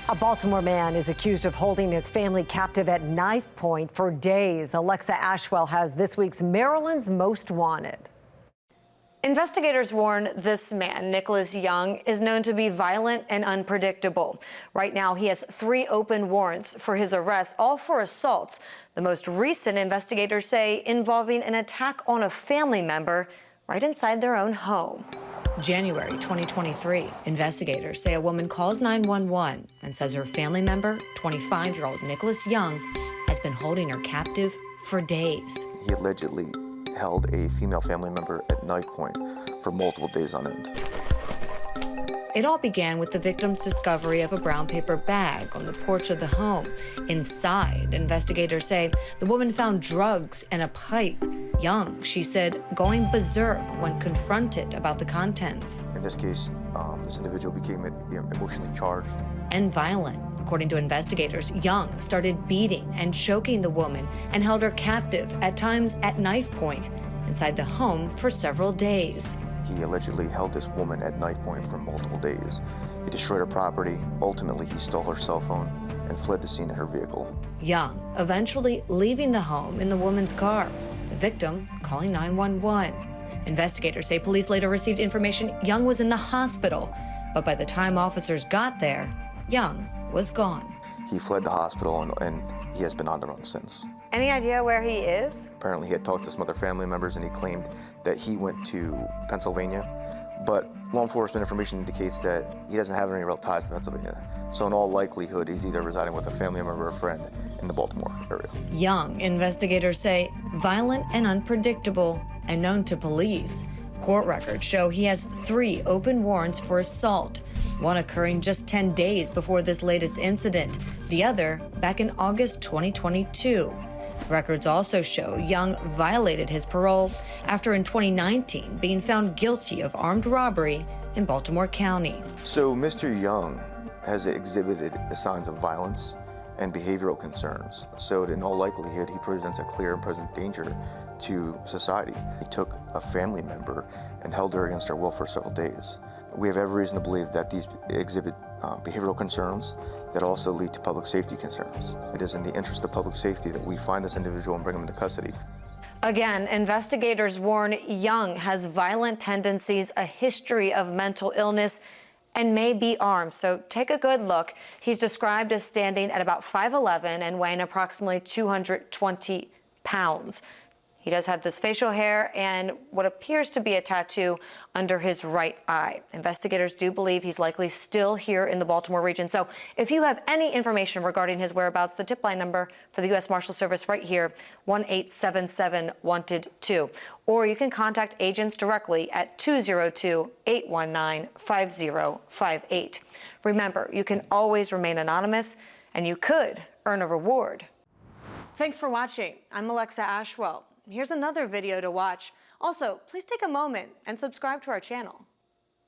A Baltimore man is accused of holding his family captive at knife point for days. Alexa Ashwell has this week's Maryland's Most Wanted. Investigators warn this man, Nicholas Young, is known to be violent and unpredictable. Right now, he has 3 open warrants for his arrest, all for assaults. The most recent, investigators say, involving an attack on a family member right inside their own home. January 2023, investigators say a woman calls 911 and says her family member, 25-year-old Nicholas Young, has been holding her captive for days. He allegedly held a female family member at knife point for multiple days on end. It all began with the victim's discovery of a brown paper bag on the porch of the home. Inside, investigators say the woman found drugs and a pipe. Young, she said, going berserk when confronted about the contents. In this case, this individual became emotionally charged. And violent. According to investigators, Young started beating and choking the woman and held her captive, at times at knife point, inside the home for several days. He allegedly held this woman at knife point for multiple days. He destroyed her property. Ultimately, he stole her cell phone and fled the scene in her vehicle. Young eventually leaving the home in the woman's car, the victim calling 911. Investigators say police later received information Young was in the hospital, but by the time officers got there, Young was gone. He fled the hospital and he has been on the run since. Any idea where he is? Apparently he had talked to some other family members and he claimed that he went to Pennsylvania, but law enforcement information indicates that he doesn't have any real ties to Pennsylvania. So in all likelihood, he's either residing with a family member or a friend in the Baltimore area. Young, investigators say, violent and unpredictable and known to police. Court records show he has 3 open warrants for assault, one occurring just 10 days before this latest incident, the other back in August 2022. Records also show Young violated his parole after in 2019 being found guilty of armed robbery in Baltimore County. So Mr. Young has exhibited the signs of violence and behavioral concerns. So in all likelihood, he presents a clear and present danger to society. He took a family member and held her against her will for several days. We have every reason to believe that these exhibit behavioral concerns that also lead to public safety concerns. It is in the interest of public safety that we find this individual and bring him into custody. Again, investigators warn Young has violent tendencies, a history of mental illness, and may be armed. So take a good look. He's described as standing at about 5'11" and weighing approximately 220 pounds. He does have this facial hair and what appears to be a tattoo under his right eye. Investigators do believe he's likely still here in the Baltimore region. So if you have any information regarding his whereabouts, the tip line number for the US Marshals Service right here, 1-877-WANTED-2. Or you can contact agents directly at 202-819-5058. Remember, you can always remain anonymous and you could earn a reward. Thanks for watching. I'm Alexa Ashwell. Here's another video to watch. Also, please take a moment and subscribe to our channel.